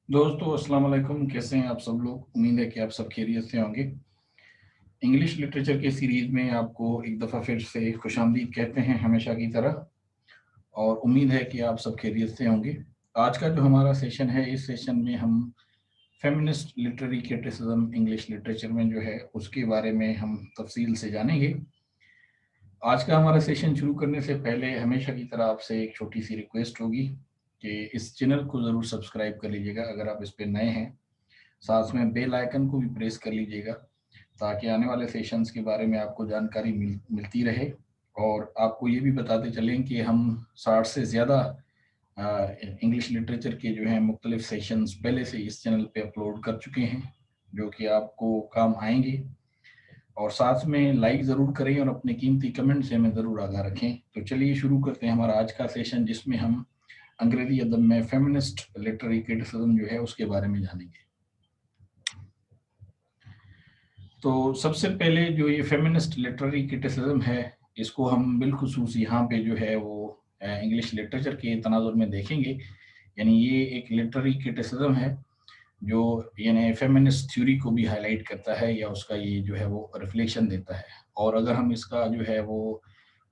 दोस्तों अस्सलाम वालेकुम। कैसे हैं आप सब लोग? उम्मीद है कि आप सब खैरियत से होंगे। इंग्लिश लिटरेचर के सीरीज़ में आपको एक दफ़ा फिर से खुशामदीद कहते हैं हमेशा की तरह, और उम्मीद है कि आप सब खैरियत से होंगे। आज का जो हमारा सेशन है, इस सेशन में हम feminist literary criticism English literature में जो है, उसके बारे में हम तफ़सील से जानेंगे। आज का हमारा सेशन शुरू करने से पहले हमेशा की तरह आपसे एक छोटी-सी रिक्वेस्ट होगी कि इस चैनल को ज़रूर सब्सक्राइब कर लीजिएगा अगर आप इस पे नए हैं। साथ में बेल आइकन को भी प्रेस कर लीजिएगा ताकि आने वाले सेशंस के बारे में आपको जानकारी मिलती रहे। और आपको ये भी बताते चलें कि हम 60 से ज़्यादा इंग्लिश लिटरेचर के जो हैं मुख्तलिफ सेशंस पहले से इस चैनल पे अपलोड कर चुके हैं, जो कि आपको काम आएंगे। और साथ में लाइक ज़रूर करें और अपने कीमती कमेंट से हमें ज़रूर आगाह रखें। तो चलिए शुरू करते हैं हमारा आज का सेशन, जिसमें हम अंग्रेजी अदब में फेमिनिस्ट लिटरेरी क्रिटिसिज्म जो है उसके बारे में जानेंगे। तो सबसे पहले जो ये फेमिनिस्ट लिटरेरी क्रिटिसिज्म है, इसको हम बिलखुसूस यहाँ पे जो है वो इंग्लिश लिटरेचर के तनाजुर में देखेंगे। यानी ये एक लिटरेरी क्रिटिसिज्म है जो यानी फेमिनिस्ट थ्योरी को भी हाईलाइट करता है, या उसका ये जो है वो रिफ्लेक्शन देता है। और अगर हम इसका जो है वो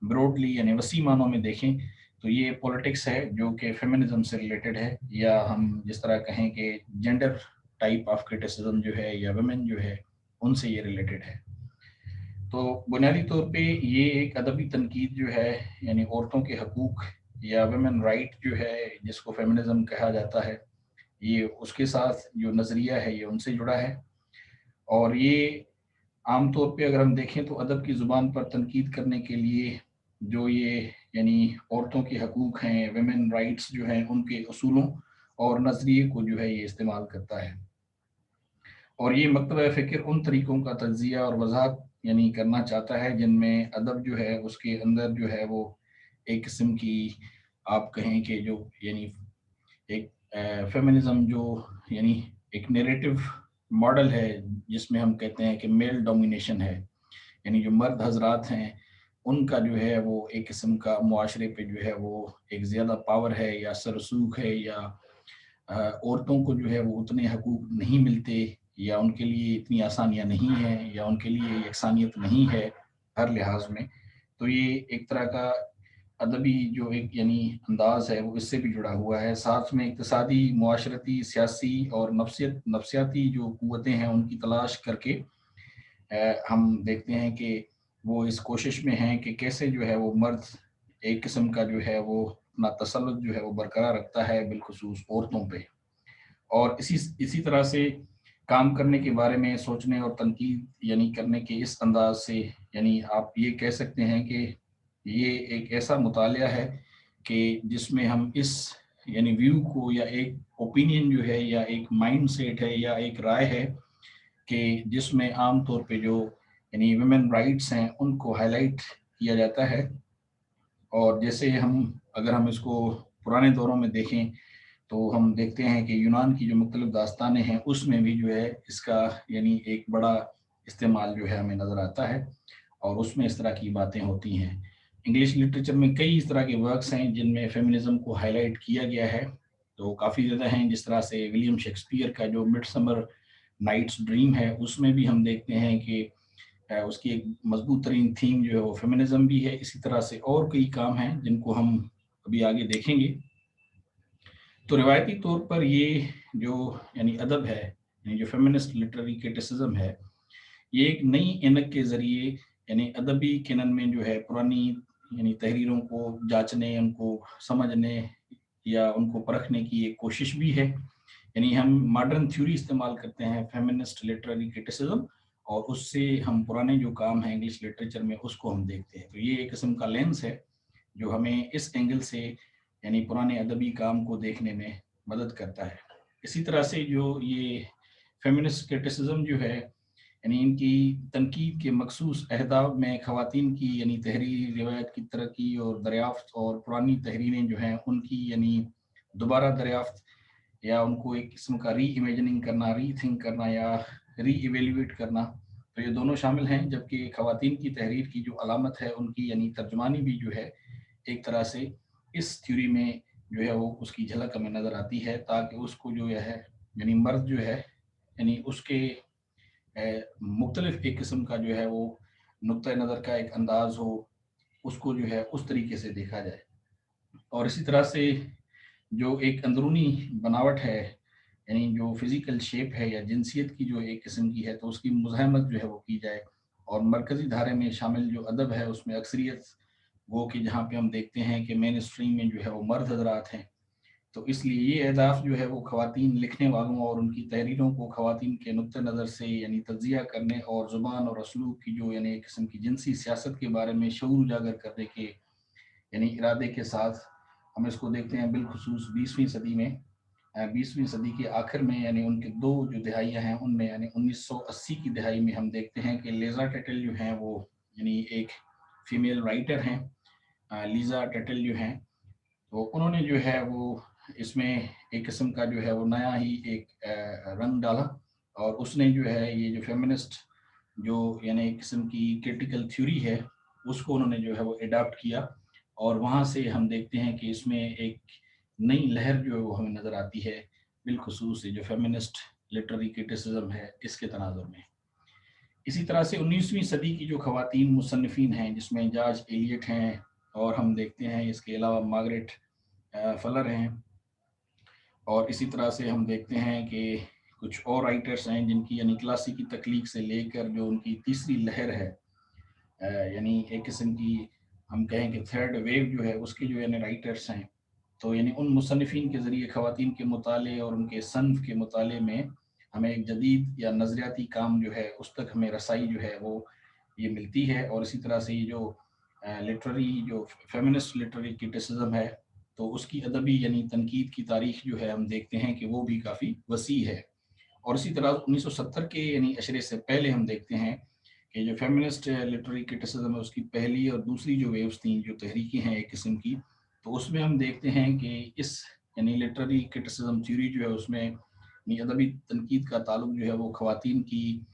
ब्रॉडली यानी वसी मानों में देखें, तो ये पॉलिटिक्स है जो कि फेमिनिज्म से रिलेटेड है, या हम जिस तरह कहें कि जेंडर टाइप ऑफ क्रिटिसिज्म जो है, या वुमेन जो है, उनसे ये रिलेटेड है। तो बुनियादी तौर पे ये एक अदबी तनकीद जो है, यानी औरतों के हकूक या वुमेन राइट जो है, जिसको फेमिनिज्म कहा जाता है, ये उसके साथ जो नज़रिया है ये उनसे जुड़ा है। और ये आम तौर पे अगर हम देखें तो अदब की ज़ुबान पर तनकीद करने के लिए जो ये यानी औरतों के हकूक हैं, वुमेन राइट्स जो हैं, उनके असूलों और नज़रिए को जो है ये इस्तेमाल करता है। और ये मकतब फ़िक्र उन तरीक़ों का तज्ज़िया और वज़ाहत यानी करना चाहता है जिनमें अदब जो है उसके अंदर जो है वो एक किस्म की, आप कहें कि जो यानी एक फेमिनिज्म जो यानी एक नैरेटिव मॉडल है, जिसमें हम कहते हैं कि मेल डोमिनेशन है, यानी जो मर्द हजरात हैं उनका जो है वो एक किस्म का मुआशरे पे जो है वो एक ज़्यादा पावर है या सरसूख है, या औरतों को जो है वो उतने हकूक नहीं मिलते, या उनके लिए इतनी आसानियाँ नहीं हैं, या उनके लिए यकसानियत नहीं है हर लिहाज में। तो ये एक तरह का अदबी जो एक यानी अंदाज़ है वो इससे भी जुड़ा हुआ है। साथ में इक़्तिसादी, मुआशरती, सियासी और नफ्सियाती जो क़ुव्वतें हैं उनकी तलाश करके हम देखते हैं कि वो इस कोशिश में हैं कि कैसे जो है वो मर्द एक किस्म का जो है वो अपना तसल्लुत जो है वो बरकरार रखता है बिलखुसूस औरतों पे। और इसी तरह से काम करने के बारे में सोचने और तनकीद यानी करने के इस अंदाज से, यानी आप ये कह सकते हैं कि ये एक ऐसा मुतालिया है कि जिसमें हम इस यानी व्यू को, या एक ओपिनियन जो है, या एक माइंड सेट है, या एक राय है कि जिसमें आम तौर पे जो यानी वुमेन राइट्स हैं उनको हाईलाइट किया जाता है। और जैसे अगर हम इसको पुराने दौरों में देखें तो हम देखते हैं कि यूनान की जो मुख्तलिफ दास्तानें हैं उसमें भी जो है इसका यानी एक बड़ा इस्तेमाल जो है हमें नज़र आता है, और उसमें इस तरह की बातें होती हैं। इंग्लिश लिटरेचर में कई इस तरह के वर्क्स हैं जिनमें फेमिनिज्म को हाईलाइट किया गया है। तो काफ़ी ज़्यादा हैं, जिस तरह से विलियम शेक्सपियर का जो मिडसमर नाइट्स ड्रीम है उसमें भी हम देखते हैं कि उसकी एक मजबूत तरीन थीम जो है वो फेमिनिज्म भी है। इसी तरह से और कई काम हैं जिनको हम अभी आगे देखेंगे। तो रिवायती तौर पर ये जो यानी अदब है, यानी जो फेमिनिस्ट लिटरेरी क्रिटिसिज्म है, ये एक नई ऐनक के ज़रिए यानी अदबी कैनन में जो है पुरानी यानी तहरीरों को जांचने, उनको समझने या उनको परखने की एक कोशिश भी है। यानी हम मॉडर्न थ्योरी इस्तेमाल करते हैं फेमिनिस्ट लिटरेरी क्रिटिसिज्म, और उससे हम पुराने जो काम हैं इंग्लिश लिटरेचर में उसको हम देखते हैं। तो ये एक किस्म का लेंस है जो हमें इस एंगल से यानी पुराने अदबी काम को देखने में मदद करता है। इसी तरह से जो ये फेमिनिस्ट क्रिटिसिज्म जो है, यानी इनकी तनकीद के मखसूस अहदाफ में ख़वातीन की यानी तहरीरी रिवायत की तरक्की और दरियाफ्त, और पुरानी तहरीरें जो हैं उनकी यानी दोबारा दरियाफ्त, या उनको एक किस्म का री इमेजिनिंग करना, री थिंक करना, या री इवेल्युएट करना, तो ये दोनों शामिल हैं। जबकि ख़वातीन की तहरीर की जो अलामत है उनकी यानी तर्जुमानी भी जो है एक तरह से इस थ्योरी में जो है वो उसकी झलक हमें नज़र आती है, ताकि उसको जो है यानी मर्द जो है यानी उसके मुख्तलिफ एक किस्म का जो है वो नुक्ता नज़र का एक अंदाज हो, उसको जो है उस तरीके से देखा जाए। और इसी तरह से जो एक अंदरूनी बनावट है, यानी जो फिज़िकल शेप है या जिनसियत की जो एक किस्म की है, तो उसकी मुज़ाहमत जो है वो की जाए। और मरकज़ी धारे में शामिल जो अदब है उसमें अक्सरियत वो कि जहाँ पे हम देखते हैं कि मेन स्ट्रीम में जो है वो मर्द हज़रात हैं, तो इसलिए ये अहदाफ जो है वो ख़वातीन लिखने वालों और उनकी तहरीरों को ख़वातीन के नुक्ते नज़र से यानी तज्ज़िया करने और ज़ुबान और असलूब की जो यानी एक किस्म की जिनसी सियासत के बारे में शऊर उजागर करने के यानी इरादे के साथ हम इसको देखते हैं। बिलखुसूस 20वीं सदी में 20वीं सदी के आखिर में यानी उनके दो जो दिहाइयाँ हैं उनमें यानी 1980 की दिहाई में हम देखते हैं कि लीज़ा टैटल जो हैं वो यानी एक फ़ीमेल राइटर हैं, लीज़ा टैटल जो हैं, तो उन्होंने जो है वो इसमें एक किस्म का जो है वो नया ही एक रंग डाला। और उसने जो है ये जो फेमिनिस्ट जो यानी एक किस्म की क्रिटिकल थ्योरी है उसको उन्होंने जो है वो अडॉप्ट किया। और वहाँ से हम देखते हैं कि इसमें एक नई लहर जो है वो हमें नज़र आती है, बिलखुसूस ये जो फेमिनिस्ट लिटरेरी क्रिटिसिज्म है इसके तनाजुर में। इसी तरह से 19वीं सदी की जो खवातीन मुसन्निफीन हैं जिसमें जॉर्ज एलियट हैं, और हम देखते हैं इसके अलावा मार्गरेट फलर हैं, और इसी तरह से हम देखते हैं कि कुछ और राइटर्स हैं जिनकी यानी क्लासिक की तख्लीक से लेकर जो उनकी तीसरी लहर है, यानी एक किस्म की हम कहें कि थर्ड वेव जो है उसके जो यानी राइटर्स हैं, तो यानी उन मुसन्निफिन के ज़रिए ख़वातीन के मुताले और उनके सन्फ़ के मुताले में हमें एक जदीद या नज़रियाती काम जो है उस तक हमें रसाई जो है वो ये मिलती है। और इसी तरह से ये जो लिटरेरी जो फेमिनिस्ट लिटरेरी क्रिटिसिज्म है, तो उसकी अदबी यानी तनकीद की तारीख जो है हम देखते हैं कि वो भी काफ़ी वसी है। और इसी तरह 1970 के यानी अशरे से पहले हम देखते हैं कि जो फेमिनिस्ट लिटरेरी क्रिटिसिज्म है उसकी पहली और दूसरी जो वेव्स थी, जो तहरीकें हैं एक किस्म की, तो उसमें हम देखते हैं कि इस यानी लिटरेरी क्रिटिसिज्म थ्योरी जो है उसमें यानी अदबी तनकीद का ताल्लुक जो है वो ख़वातीन की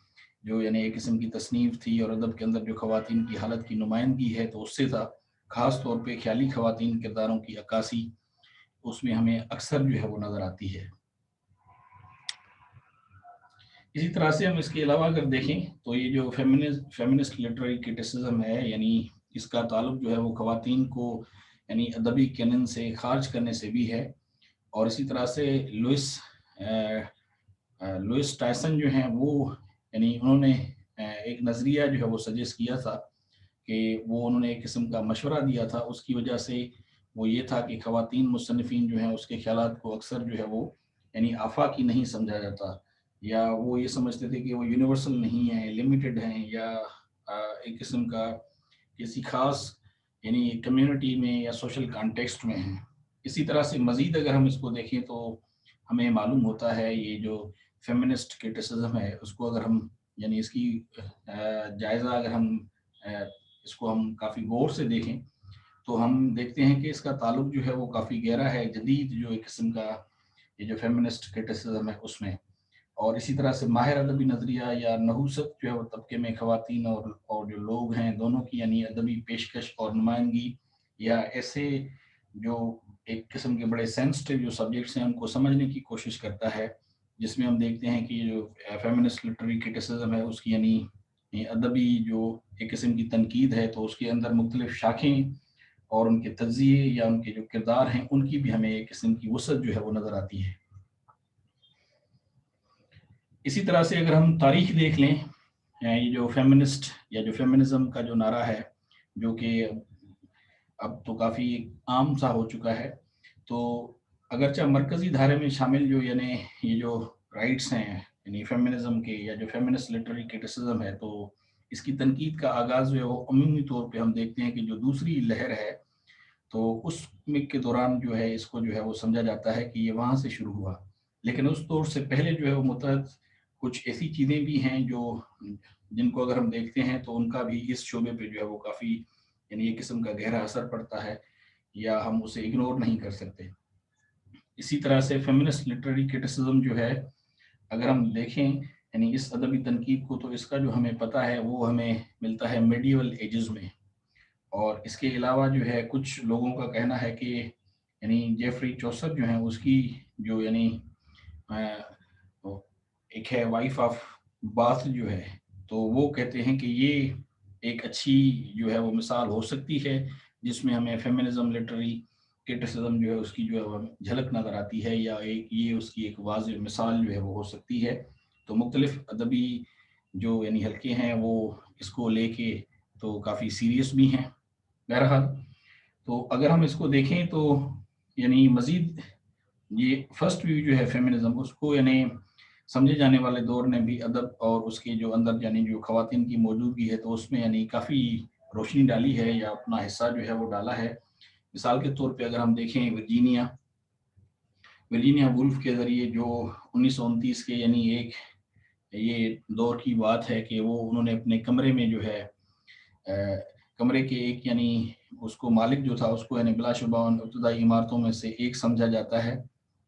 जो यानी एक किस्म की तसनीफ़ थी और अदब के अंदर जो ख़वातीन की हालत की नुमाइंदगी है तो उससे था। ख़ास तौर पे ख़याली ख़वातीन किरदारों की अक्कासी उसमें हमें अक्सर जो है वो नज़र आती है। इसी तरह से हम इसके अलावा अगर देखें तो ये जो फेमिनिस्ट लिटरेरी क्रिटिसिज्म है यानी इसका ताल्लुक जो है वो ख़वातीन को यानी अदबी कैनन से खारिज करने से भी है। और इसी तरह से लुइस टायसन जो हैं वो यानी उन्होंने एक नज़रिया जो है वो सजेस्ट किया था कि वो उन्होंने एक किस्म का मशवरा दिया था, उसकी वजह से वो ये था कि ख़वातीन मुसन्निफ़ीन जो हैं उसके ख़यालात को अक्सर जो है वो यानी आफाकी नहीं समझा जाता, या वो ये समझते थे कि वो यूनिवर्सल नहीं है, लिमिटेड हैं, या एक किस्म का किसी ख़ास यानी कम्युनिटी में या सोशल कॉन्टेक्स्ट में हैं। इसी तरह से मज़ीद अगर हम इसको देखें तो हमें मालूम होता है ये जो फेमिनिस्ट क्रिटिसिज्म है उसको अगर हम यानी इसकी जायज़ा अगर हम अ, इसको हम काफ़ी गौर से देखें तो हम देखते हैं कि इसका ताल्लुक जो है वो काफ़ी गहरा है जदीद जो एक किस्म का ये जो फेमिनिस्ट क्रिटिसिज्म है उसमें। और इसी तरह से माहिर अदबी नज़रिया या नहूसत जो है वो तबके में ख़वातीन और जो लोग हैं दोनों की यानी अदबी पेशकश और नुमाइंदगी, या ऐसे जो एक किस्म के बड़े सेंसिटिव जो सब्जेक्ट्स हैं उनको समझने की कोशिश करता है, जिसमें हम देखते हैं कि जो फेमिनिस्ट लिटरेरी क्रिटिसिज्म है उसकी यानी ये अदबी जो एक किस्म की तनकीद है तो उसके अंदर मुख्तलिफ शाखें और उनके तज्ज़िये या उनके जो किरदार हैं उनकी भी हमें एक किस्म की वसअत जो है वो नज़र आती है। इसी तरह से अगर हम तारीख देख लें, ये जो फेमिनिस्ट या जो फेमिनिज्म का जो नारा है जो कि अब तो काफ़ी आम सा हो चुका है, तो अगरचे मरकज़ी धारे में शामिल जो यानी ये जो राइट्स हैं यानी फेमिनिज्म के या जो फेमिनिस्ट लिटरेरी क्रिटिसिज्म है, तो इसकी तनकीद का आगाज़ जो है वो अमूमी तौर पे हम देखते हैं कि जो दूसरी लहर है तो उसमें के दौरान जो है इसको जो है वो समझा जाता है कि ये वहाँ से शुरू हुआ। लेकिन उस दौर से पहले जो है वो मुतअद्दिद कुछ ऐसी चीज़ें भी हैं जो जिनको अगर हम देखते हैं तो उनका भी इस शोबे पे जो है वो काफ़ी यानी एक किस्म का गहरा असर पड़ता है, या हम उसे इग्नोर नहीं कर सकते। इसी तरह से फेमिनिस्ट लिटरेरी क्रिटिसिज्म जो है अगर हम देखें यानी इस अदबी तनकीद को, तो इसका जो हमें पता है वो हमें मिलता है मेडिवल एजेस में। और इसके अलावा जो है कुछ लोगों का कहना है कि यानी जेफरी चौसर जो है उसकी जो यानी एक है वाइफ ऑफ बाथ जो है, तो वो कहते हैं कि ये एक अच्छी जो है वो मिसाल हो सकती है जिसमें हमें फेमिनिज्म लिटरेरी क्रिटिसिज्म जो है उसकी जो है वो झलक नज़र आती है, या एक ये उसकी एक वाज़ेह मिसाल जो है वो हो सकती है। तो मुख्तलिफ अदबी जो यानी हल्के हैं वो इसको लेके तो काफ़ी सीरियस भी हैं। बहरहाल, तो अगर हम इसको देखें तो यानी मज़ीद ये फर्स्ट व्यू जो है फेमिनिज्म उसको यानी समझे जाने वाले दौर ने भी अदब और उसके जो अंदर यानी जो ख़वातीन की मौजूदगी है तो उसमें यानी काफ़ी रोशनी डाली है या अपना हिस्सा जो है वो डाला है। मिसाल के तौर पे अगर हम देखें वर्जीनिया वर्जीनिया वुल्फ के ज़रिए जो 1929 के यानी एक ये दौर की बात है कि वो उन्होंने अपने कमरे में जो है कमरे के एक यानी उसको मालिक जो था उसको यानी बिलाशुबा उन इब्तदाई इमारतों में से एक समझा जाता है।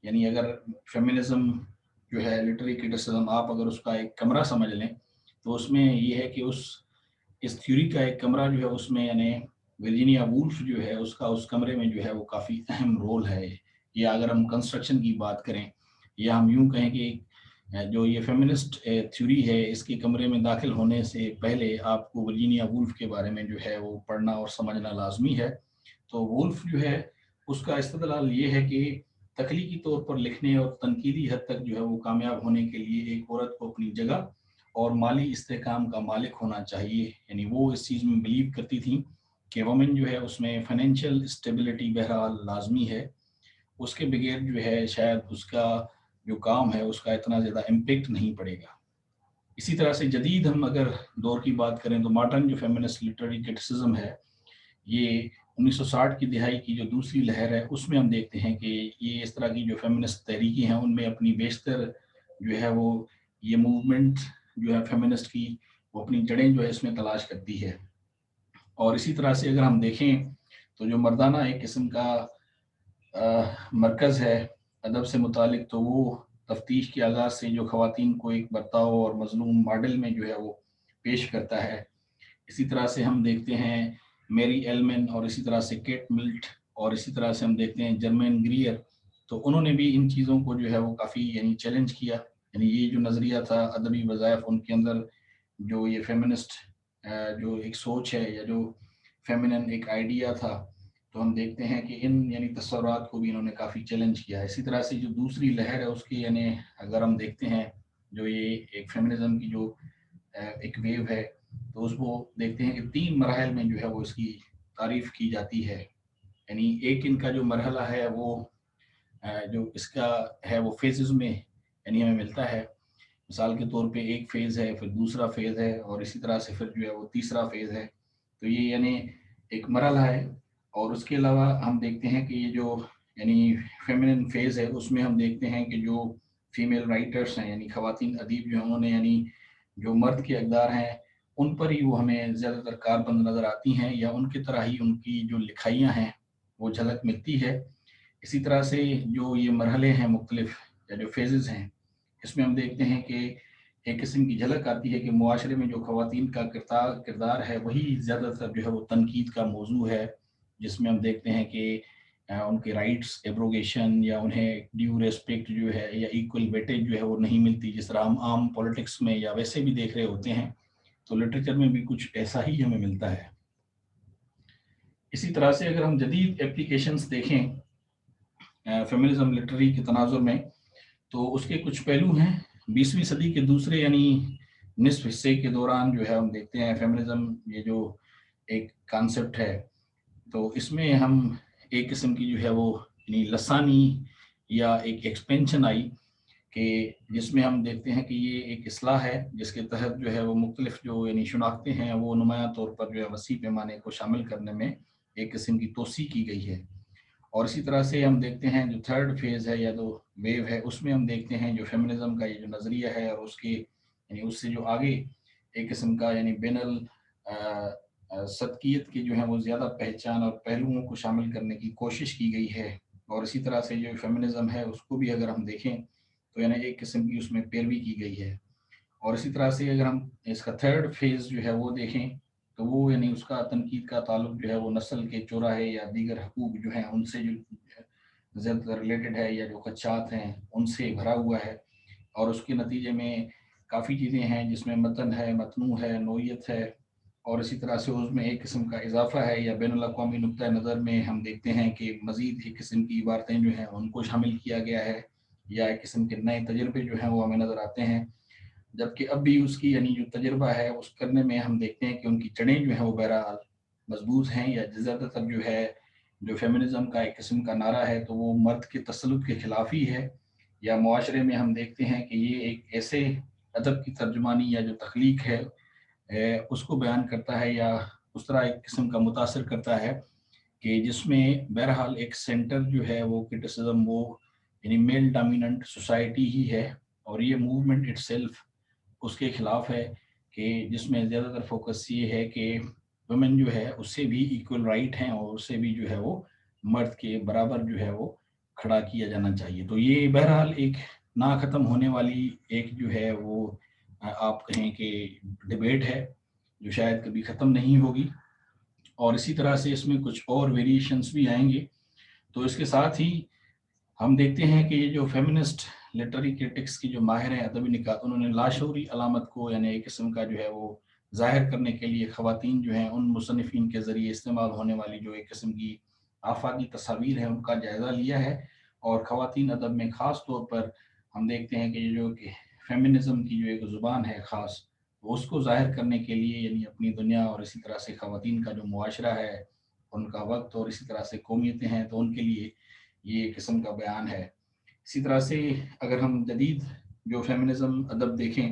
यानी अगर फेमिनिज्म जो है लिटरेरी क्रिटिसिज्म आप अगर उसका एक कमरा समझ लें तो उसमें ये है कि उस इस थ्योरी का एक कमरा जो है उसमें यानी वर्जीनिया वुल्फ जो है उसका उस कमरे में जो है वो काफ़ी अहम रोल है। या अगर हम कंस्ट्रक्शन की बात करें या हम यूं कहें कि जो ये फेमिनिस्ट थ्योरी है इसके कमरे में दाखिल होने से पहले आपको वर्जीनिया वुल्फ के बारे में जो है वो पढ़ना और समझना लाजमी है। तो वुल्फ जो है उसका इस्तदलाल ये है कि तख्लीकी तौर पर लिखने और तनकीदी हद तक जो है वो कामयाब होने के लिए एक औरत को अपनी जगह और माली इस्तेकाम का मालिक होना चाहिए। यानी वो इस चीज़ में बिलीव करती थी कि वमेन जो है उसमें फाइनेंशियल स्टेबिलिटी बहरहाल लाजमी है, उसके बगैर जो है शायद उसका जो काम है उसका इतना ज़्यादा इम्पेक्ट नहीं पड़ेगा। इसी तरह से जदीद हम अगर दौर की बात करें तो मॉडर्न जो फेमिनिस्ट लिटरेरी क्रिटिसिज्म है ये 1960 की दिहाई की जो दूसरी लहर है उसमें हम देखते हैं कि ये इस तरह की जो फेमिनिस्ट तहरीकें हैं उनमें अपनी बेशतर जो है वो ये मूवमेंट जो है फेमिनिस्ट की वो अपनी जड़ें जो है इसमें तलाश करती है। और इसी तरह से अगर हम देखें तो जो मर्दाना एक किस्म का मरकज़ है अदब से मुतालिक, तो वो तफ्तीश के आगाज़ से जो ख़वातीन को एक बर्ताव और मज़लूम मॉडल में जो है वो पेश करता है। इसी तरह से हम देखते हैं मेरी एलमन और इसी तरह से केट मिल्ट और इसी तरह से हम देखते हैं जर्मेन ग्रियर, तो उन्होंने भी इन चीज़ों को जो है वो काफ़ी यानी चैलेंज किया। यानी ये जो नज़रिया था अदबी वज़ाइफ उनके अंदर जो ये फेमिनिस्ट जो एक सोच है या जो फेमिनिन एक आइडिया था, तो हम देखते हैं कि इन यानी तस्वुरात को भी इन्होंने काफ़ी चैलेंज किया है। इसी तरह से जो दूसरी लहर है उसकी यानी अगर हम देखते हैं जो ये एक फेमिनिज्म की जो एक वेव है तो उसको देखते हैं कि 3 मराहल में जो है वो इसकी तारीफ़ की जाती है। यानी एक इनका जो मरहला है वो जो इसका है वो फ़ेज़ेज़ में यानी हमें मिलता है। मिसाल के तौर पे एक फ़ेज़ है, फिर दूसरा फ़ेज़ है और इसी तरह से फिर जो है वो तीसरा फ़ेज़ है। तो ये यानी एक मरहला है। और उसके अलावा हम देखते हैं कि ये जो यानी फ़ेमिनिन फ़ेज़ है उसमें हम देखते हैं कि जो फ़ीमेल राइटर्स हैं यानी ख़वातीन अदीब जो हैं उन्होंने यानी जो मर्द के अक़दार हैं उन पर ही वो हमें ज़्यादातर कारबंद नज़र आती हैं या उनकी तरह ही उनकी जो लिखाइयाँ हैं वो झलक मिलती है। इसी तरह से जो ये मरहले हैं मुख्तलिफ या जो फ़ेज़ेज़ हैं इसमें हम देखते हैं कि एक किस्म की झलक आती है कि मुआशरे में जो ख़वातीन का किरदार है वही ज़्यादातर जो है वो तनकीद का मौजू है, जिसमें हम देखते हैं कि उनके राइट्स एब्रोगेशन या उन्हें ड्यू रिस्पेक्ट जो है या इक्वल वेटेज जो है वो नहीं मिलती, जिस तरह हम आम पॉलिटिक्स में या वैसे भी देख रहे होते हैं। तो लिटरेचर में भी कुछ ऐसा ही हमें मिलता है। इसी तरह से अगर हम जदीद एप्लीकेशंस देखें फेमिनिज्म लिटरेरी के तनाजुर में, तो उसके कुछ पहलू हैं। 20वीं सदी के दूसरे यानी निस्फ हिस्से के दौरान जो है हम देखते हैं फेमिनिज्म ये जो एक कॉन्सेप्ट है, तो इसमें हम एक किस्म की जो है वो यानी लसानी या एक एक्सपेंशन आई कि जिसमें हम देखते हैं कि ये एक इस्लाह है जिसके तहत जो है वो मुख्तलिफ जो यानी शनाख्तें हैं वो नुमायाँ तौर पर जो है वसी पैमाने को शामिल करने में एक किस्म की तोसी की गई है। और इसी तरह से हम देखते हैं जो थर्ड फेज़ है या जो वेव है उसमें हम देखते हैं जो फेमिनिज्म का ये जो नज़रिया है और उसके यानी उससे जो आगे एक किस्म का यानी बैनुल सदकियत की जो है वो ज़्यादा पहचान और पहलुओं को शामिल करने की कोशिश की गई है। और इसी तरह से जो फेमिनिज्म है उसको भी अगर हम देखें तो यानी एक किस्म की उसमें पैरवी की गई है। और इसी तरह से अगर हम इसका थर्ड फेज़ जो है वो देखें तो वो यानी उसका तनकीद का ताल्लुक जो है वो नस्ल के चौराहे या दीगर हकूक़ जो हैं उनसे जो ज़्यादातर रिलेटेड है या जो खदशात हैं उनसे भरा हुआ है। اور اس کے نتیجے میں کافی چیزیں ہیں جس میں متن ہے، متنوع ہے، نوعیت ہے، اور اسی طرح سے اس میں ایک قسم کا اضافہ ہے، یا بین الاقوامی نقطۂ نظر میں ہم دیکھتے ہیں کہ مزید ایک قسم کی عبارتیں جو ہیں ان کو شامل کیا گیا ہے، یا ایک قسم کے نئے تجربے جو ہیں وہ ہمیں نظر آتے ہیں، جبکہ اب بھی اس کی یعنی جو تجربہ ہے اس کرنے میں ہم دیکھتے ہیں کہ ان کی جڑیں جو ہیں وہ بہرحال مضبوط ہیں، یا زیادہ تر جو ہے جو فیمنزم کا ایک قسم کا نعرہ ہے تو وہ مرد کے تسلط کے خلاف ہی ہے، یا معاشرے میں ہم دیکھتے ہیں کہ یہ ایک ایسے ادب کی ترجمانی یا جو تخلیق ہے اس کو بیان کرتا ہے، یا اس طرح ایک قسم کا متاثر کرتا ہے کہ جس میں بہرحال ایک سینٹر جو ہے وہ کرٹیسزم وہ یعنی میل ڈومیننٹ سوسائٹی ہی ہے، اور یہ موومنٹ اٹ سیلف اس کے خلاف ہے، کہ جس میں زیادہ تر فوکس یہ ہے کہ ویمن جو ہے اس سے بھی ایکول رائٹ ہیں، اور اس سے بھی جو ہے وہ مرد کے برابر جو ہے وہ کھڑا کیا جانا چاہیے۔ تو یہ بہرحال ایک نہ ختم ہونے والی ایک جو ہے وہ آپ کہیں کہ ڈبیٹ ہے جو شاید کبھی ختم نہیں ہوگی، اور اسی طرح سے اس میں کچھ اور ویریشنس بھی آئیں گے۔ تو اس کے ساتھ ہی ہم دیکھتے ہیں کہ یہ جو فیمنسٹ لٹری کرٹکس کی جو ماہر ہیں ادبی نکات، انہوں نے لاشعوری علامت کو یعنی ایک قسم کا جو ہے وہ ظاہر کرنے کے لیے خواتین جو ہیں ان مصنفین کے ذریعے استعمال ہونے والی جو ایک قسم کی آفاقی تصاویر ہیں ان کا جائزہ لیا ہے، اور خواتین ادب میں خاص طور پر ہم دیکھتے ہیں کہ یہ جو کہ فیمنزم کی جو ایک زبان ہے خاص، اس کو ظاہر کرنے کے لیے یعنی اپنی دنیا اور اسی طرح سے خواتین کا جو معاشرہ ہے، ان کا وقت اور اسی طرح سے قومیتیں ہیں، تو ان کے لیے یہ قسم کا بیان ہے۔ اسی طرح سے اگر ہم جدید جو فیمنزم ادب دیکھیں،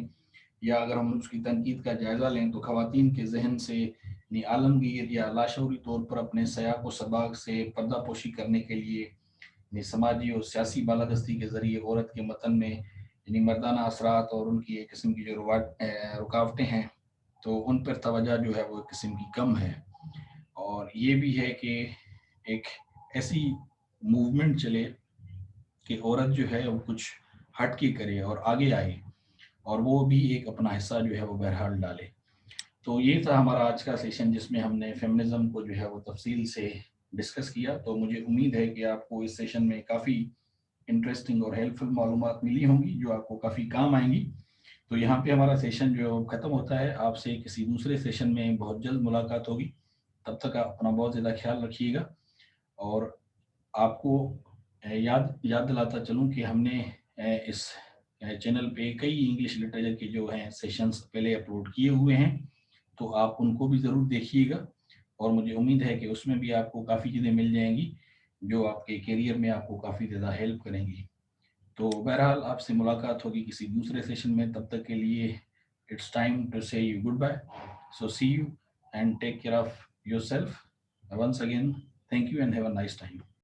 یا اگر ہم اس کی تنقید کا جائزہ لیں، تو خواتین کے ذہن سے یعنی عالمگیر یا لاشعوری طور پر اپنے سیاق و سباق سے پردہ پوشی کرنے کے لیے یعنی سماجی اور سیاسی بالادستی کے ذریعے عورت کے متن میں یعنی مردانہ اثرات اور ان کی ایک قسم کی جو رکاوٹیں ہیں تو ان پر توجہ جو ہے وہ ایک قسم کی کم ہے، اور یہ بھی ہے کہ ایک ایسی موومنٹ چلے کہ عورت جو ہے وہ کچھ ہٹ کے کرے اور آگے آئے، اور وہ بھی ایک اپنا حصہ جو ہے وہ بہرحال ڈالے۔ تو یہ تھا ہمارا آج کا سیشن جس میں ہم نے فیمنزم کو جو ہے وہ تفصیل سے ڈسکس کیا۔ تو مجھے امید ہے کہ آپ کو اس سیشن میں کافی انٹرسٹنگ اور ہیلپ فل معلومات ملی ہوں گی جو آپ کو کافی کام آئیں گی۔ تو یہاں پہ ہمارا سیشن جو ختم ہوتا ہے، آپ سے کسی دوسرے سیشن میں بہت جلد ملاقات ہوگی۔ تب تک آپ اپنا بہت زیادہ خیال رکھیے گا، اور آپ کو یاد دلاتا چلوں کہ ہم نے اس چینل پہ کئی انگلش لٹریچر کے جو ہیں سیشنز پہلے اپلوڈ کیے ہوئے ہیں، تو آپ ان کو بھی ضرور دیکھیے گا، اور مجھے امید ہے کہ اس میں بھی آپ کو کافی چیزیں مل جائیں گی جو آپ کے کیریئر میں آپ کو کافی زیادہ ہیلپ کریں گی۔ تو بہرحال آپ سے ملاقات ہوگی کسی دوسرے سیشن میں، تب تک کے لیے it's time to say you goodbye. So see you and take care of yourself once again. Thank you and have a nice time.